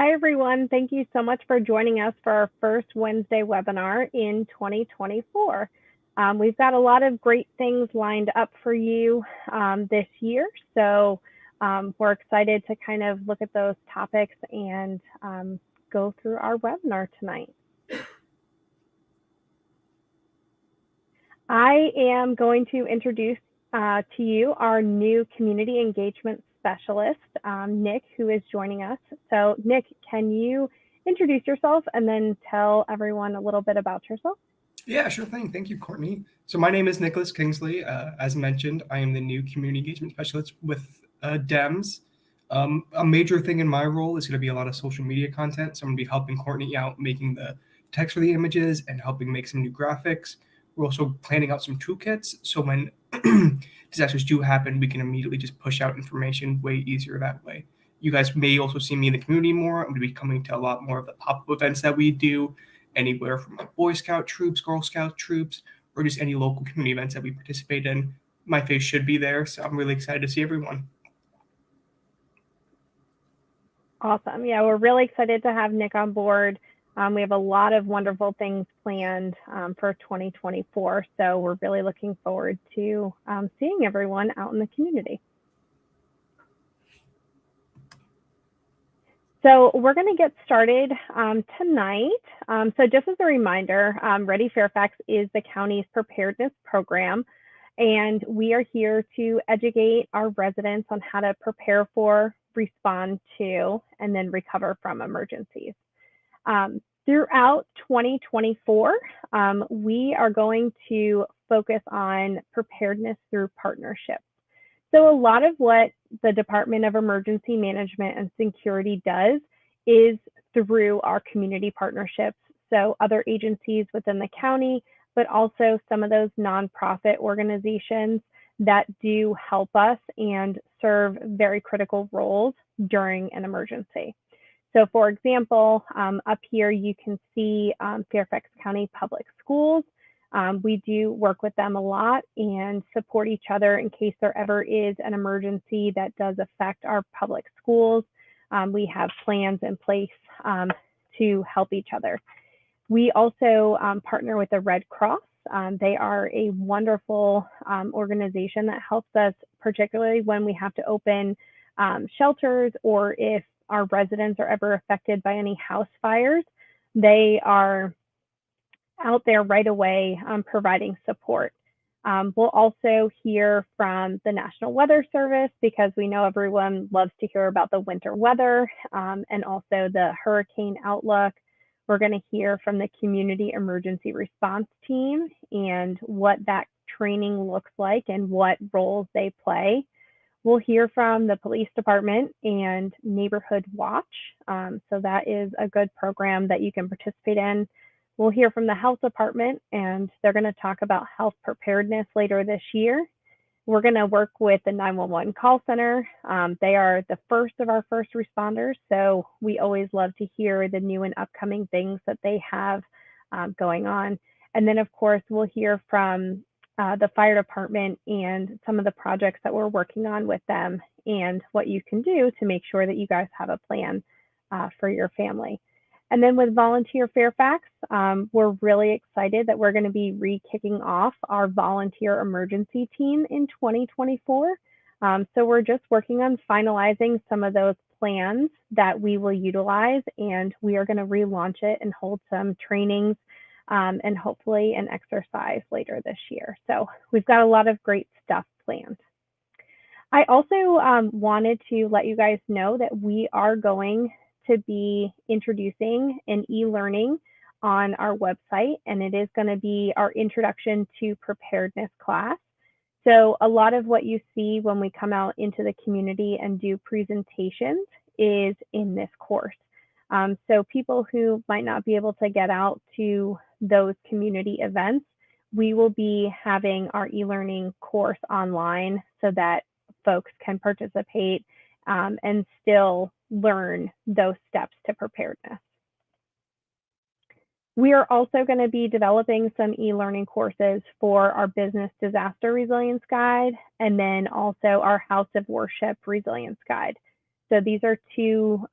Hi, everyone. Thank you so much for joining us for our first Wednesday webinar in 2024. We've got a lot of great things lined up for you this year, so we're excited to kind of look at those topics and go through our webinar tonight. I am going to introduce to you our new community engagement specialist, Nick, who is joining us. So Nick, can you introduce yourself and then tell everyone a little bit about yourself? Yeah, sure thing. Thank you, Courtney. So my name is Nicholas Kingsley. As mentioned, I am the new community engagement specialist with DEMS. A major thing in my role is going to be a lot of social media content. So I'm going to be helping Courtney out making the text for the images and helping make some new graphics. We're also planning out some toolkits. So when disasters do happen, we can immediately just push out information way easier that way. You guys may also see me in the community more. I'm going to be coming to a lot more of the pop-up events that we do, anywhere from like Boy Scout troops, Girl Scout troops, or just any local community events that we participate in. My face should be there, so I'm really excited to see everyone. Awesome. Yeah, we're really excited to have Nick on board. We have a lot of wonderful things planned for 2024, so we're really looking forward to seeing everyone out in the community. So we're going to get started tonight. So just as a reminder, Ready Fairfax is the county's preparedness program, and we are here to educate our residents on how to prepare for, respond to, and then recover from emergencies. Throughout 2024, we are going to focus on preparedness through partnerships. So a lot of what the Department of Emergency Management and Security does is through our community partnerships. So other agencies within the county, but also some of those nonprofit organizations that do help us and serve very critical roles during an emergency. So for example, up here you can see Fairfax County Public Schools. We do work with them a lot and support each other in case there ever is an emergency that does affect our public schools. We have plans in place to help each other. We also partner with the Red Cross. They are a wonderful organization that helps us, particularly when we have to open shelters or if our residents are ever affected by any house fires. They are out there right away providing support. We'll also hear from the National Weather Service because we know everyone loves to hear about the winter weather and also the hurricane outlook. We're going to hear from the Community Emergency Response Team and what that training looks like and what roles they play. We'll hear from the police department and Neighborhood Watch. So that is a good program that you can participate in. We'll hear from the health department, and they're going to talk about health preparedness later this year. We're going to work with the 911 call center. They are the first of our first responders, so we always love to hear the new and upcoming things that they have going on. And then, of course, we'll hear from the fire department and some of the projects that we're working on with them and what you can do to make sure that you guys have a plan for your family. And then with Volunteer Fairfax, we're really excited that we're going to be re-kicking off our volunteer emergency team in 2024. So we're just working on finalizing some of those plans that we will utilize, and we are going to relaunch it and hold some trainings and hopefully an exercise later this year. So we've got a lot of great stuff planned. I also wanted to let you guys know that we are going to be introducing an e-learning on our website, and it is going to be our Introduction to Preparedness class. So a lot of what you see when we come out into the community and do presentations is in this course. So people who might not be able to get out to those community events, we will be having our e-learning course online so that folks can participate and still learn those steps to preparedness. We are also going to be developing some e-learning courses for our Business Disaster Resilience Guide and then also our House of Worship Resilience Guide. So these are two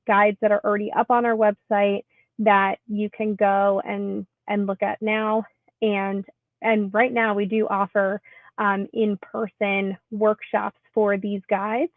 guides that are already up on our website that you can go and look at now. And right now we do offer in-person workshops for these guides.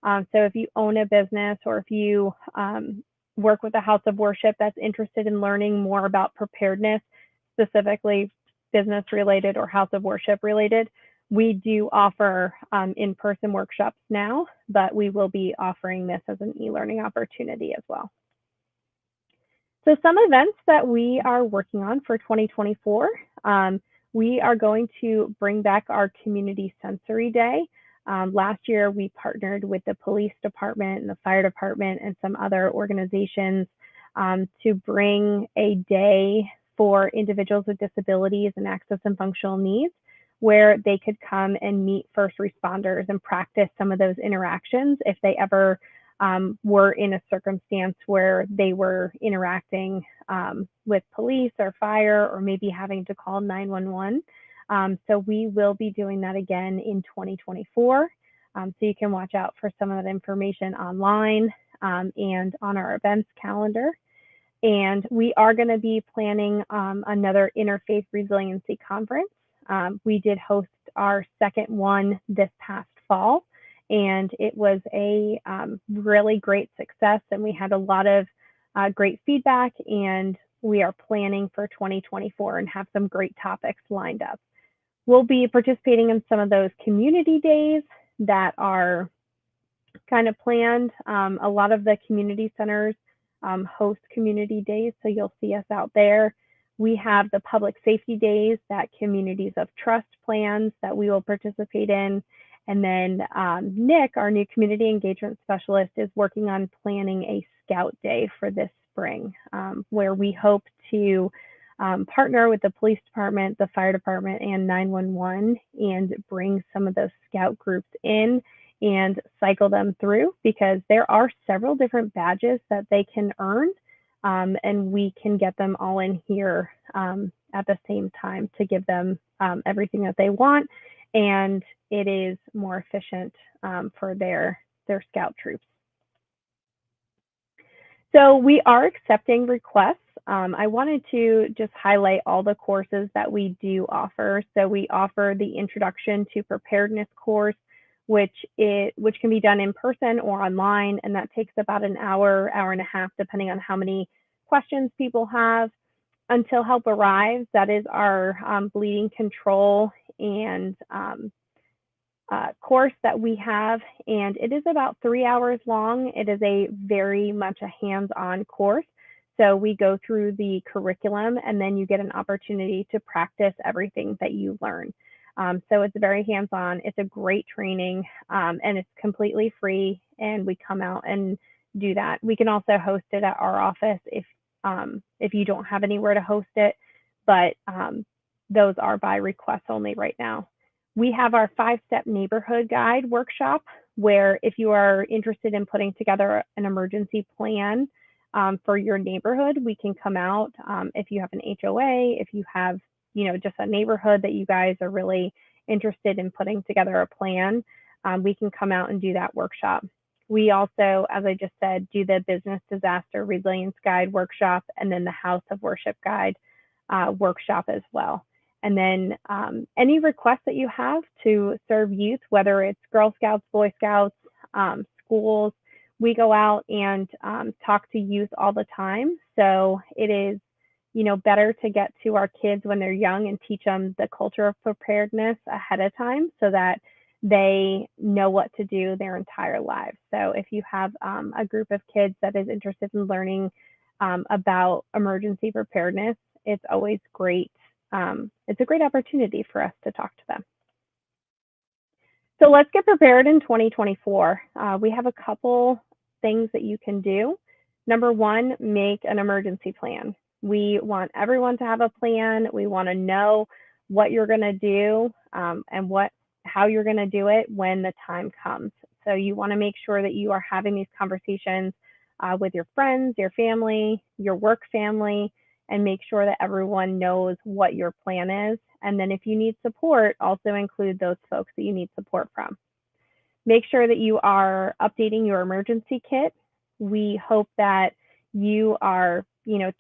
So if you own a business or if you work with a house of worship that's interested in learning more about preparedness, specifically business related or house of worship related, we do offer in-person workshops now, but we will be offering this as an e-learning opportunity as well. So some events that we are working on for 2024, we are going to bring back our Community Sensory Day. Last year, we partnered with the police department and the fire department and some other organizations to bring a day for individuals with disabilities and access and functional needs, where they could come and meet first responders and practice some of those interactions if they ever were in a circumstance where they were interacting with police or fire, or maybe having to call 911. So we will be doing that again in 2024. So you can watch out for some of that information online and on our events calendar. And we are going to be planning another Interfaith Resiliency Conference. We did host our second one this past fall, and it was a really great success, and we had a lot of great feedback, and we are planning for 2024 and have some great topics lined up. We'll be participating in some of those community days that are kind of planned. A lot of the community centers host community days, so you'll see us out there. We have the public safety days that Communities of Trust plans that we will participate in. And then Nick, our new community engagement specialist, is working on planning a Scout Day for this spring, where we hope to partner with the police department, the fire department, and 911 and bring some of those Scout groups in and cycle them through, because there are several different badges that they can earn, and we can get them all in here at the same time to give them everything that they want, and it is more efficient for their Scout troops. So we are accepting requests. I wanted to just highlight all the courses that we do offer. So we offer the Introduction to Preparedness course, which can be done in person or online, and that takes about an hour, hour and a half, depending on how many questions people have. Until Help Arrives, that is our bleeding control and course that we have, and it is about 3 hours long. It is a very much a hands-on course. So we go through the curriculum, and then you get an opportunity to practice everything that you learn. So it's very hands-on. It's a great training, and it's completely free, and we come out and do that. We can also host it at our office if you don't have anywhere to host it, but those are by request only right now. We have our 5-step neighborhood guide workshop, where if you are interested in putting together an emergency plan for your neighborhood, we can come out. If you have an HOA, if you have just a neighborhood that you guys are really interested in putting together a plan, we can come out and do that workshop. We also, as I just said, do the Business Disaster Resilience Guide workshop, and then the House of Worship Guide workshop as well. And then any requests that you have to serve youth, whether it's Girl Scouts, Boy Scouts, schools, we go out and talk to youth all the time. So it is better to get to our kids when they're young and teach them the culture of preparedness ahead of time, so that they know what to do their entire lives. So if you have a group of kids that is interested in learning about emergency preparedness, it's always great. It's a great opportunity for us to talk to them. So let's get prepared in 2024. We have a couple things that you can do. Number one, make an emergency plan. We want everyone to have a plan. We want to know what you're going to do and how you're going to do it when the time comes. So you want to make sure that you are having these conversations with your friends, your family, your work family, and make sure that everyone knows what your plan is. And then if you need support, also include those folks that you need support from. Make sure that you are updating your emergency kit. We hope that you are,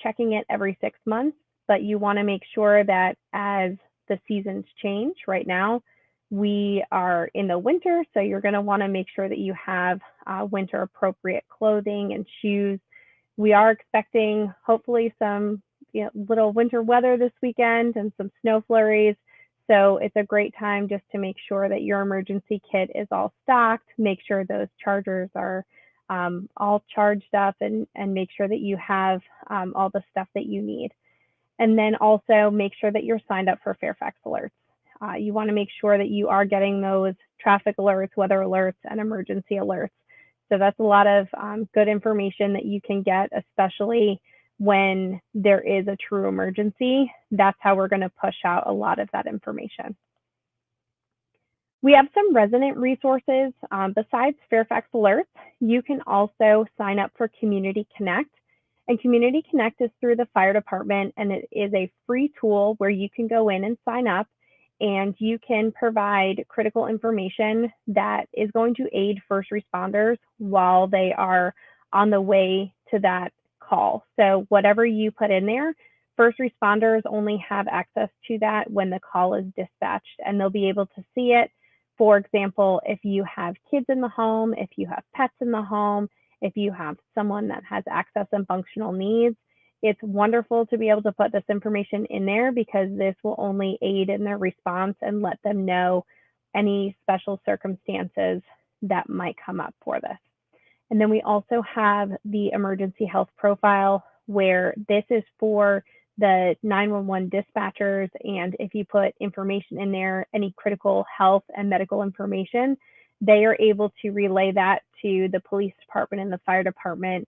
checking it every 6 months, but you want to make sure that as the seasons change right now, we are in the winter, so you're going to want to make sure that you have winter appropriate clothing and shoes. We are expecting hopefully some little winter weather this weekend and some snow flurries. So it's a great time just to make sure that your emergency kit is all stocked, make sure those chargers are all charged up, and make sure that you have all the stuff that you need. And then also make sure that you're signed up for Fairfax alerts. You want to make sure that you are getting those traffic alerts, weather alerts, and emergency alerts. So that's a lot of good information that you can get, especially when there is a true emergency. That's how we're going to push out a lot of that information. We have some resident resources. Besides Fairfax alerts, you can also sign up for Community Connect. And Community Connect is through the fire department, and it is a free tool where you can go in and sign up, and you can provide critical information that is going to aid first responders while they are on the way to that call. So whatever you put in there, first responders only have access to that when the call is dispatched, and they'll be able to see it. For example, if you have kids in the home, if you have pets in the home, if you have someone that has access and functional needs, it's wonderful to be able to put this information in there, because this will only aid in their response and let them know any special circumstances that might come up for this. And then we also have the emergency health profile, where this is for the 911 dispatchers. And if you put information in there, any critical health and medical information, they are able to relay that to the police department and the fire department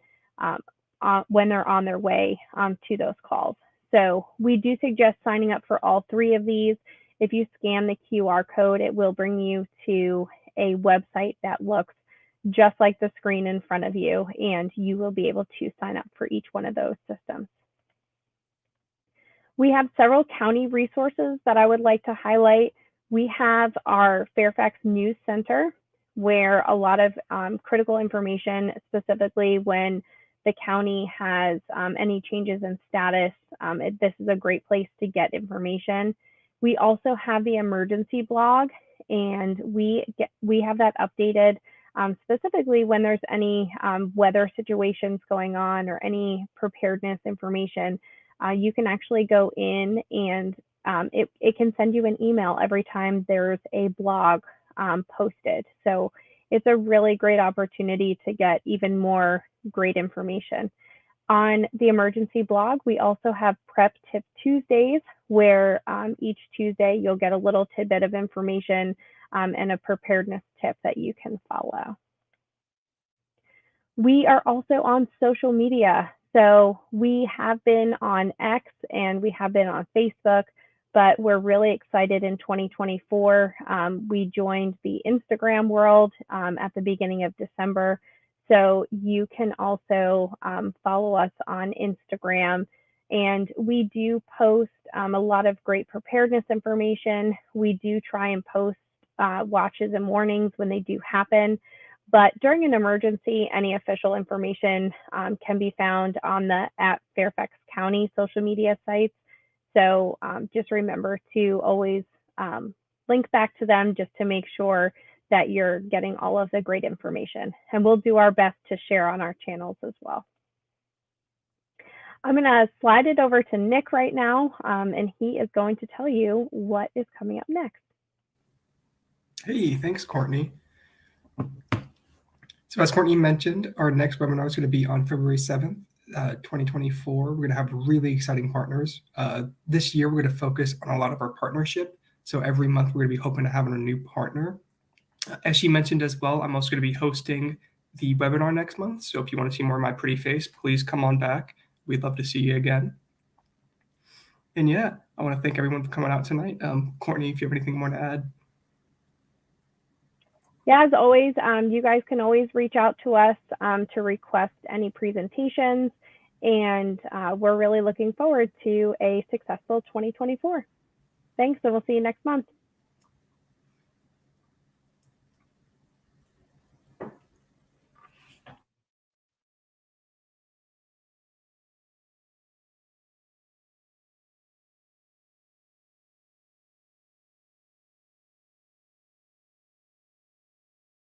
when they're on their way to those calls. So we do suggest signing up for all three of these. If you scan the QR code, it will bring you to a website that looks just like the screen in front of you, and you will be able to sign up for each one of those systems. We have several county resources that I would like to highlight. We have our Fairfax News Center, where a lot of critical information, specifically when the county has any changes in status, this is a great place to get information. We also have the emergency blog, and we have that updated specifically when there's any weather situations going on or any preparedness information. You can actually go in, and it can send you an email every time there's a blog posted. So it's a really great opportunity to get even more great information. On the emergency blog, we also have Prep Tip Tuesdays, where each Tuesday you'll get a little tidbit of information and a preparedness tip that you can follow. We are also on social media. So we have been on X and we have been on Facebook, but we're really excited in 2024. We joined the Instagram world at the beginning of December. So you can also follow us on Instagram. And we do post a lot of great preparedness information. We do try and post watches and warnings when they do happen. But during an emergency, any official information can be found on the @Fairfax County social media sites. So just remember to always link back to them just to make sure that you're getting all of the great information. And we'll do our best to share on our channels as well. I'm going to slide it over to Nick right now, and he is going to tell you what is coming up next. Hey, thanks, Courtney. So as Courtney mentioned, our next webinar is going to be on February 7th, 2024. We're going to have really exciting partners. This year, we're going to focus on a lot of our partnership. So every month, we're going to be hoping to have a new partner. As she mentioned as well, I'm also going to be hosting the webinar next month. So if you want to see more of my pretty face, please come on back. We'd love to see you again. And yeah, I want to thank everyone for coming out tonight. Courtney, if you have anything more to add. Yeah, as always, you guys can always reach out to us to request any presentations. And we're really looking forward to a successful 2024. Thanks, and we'll see you next month.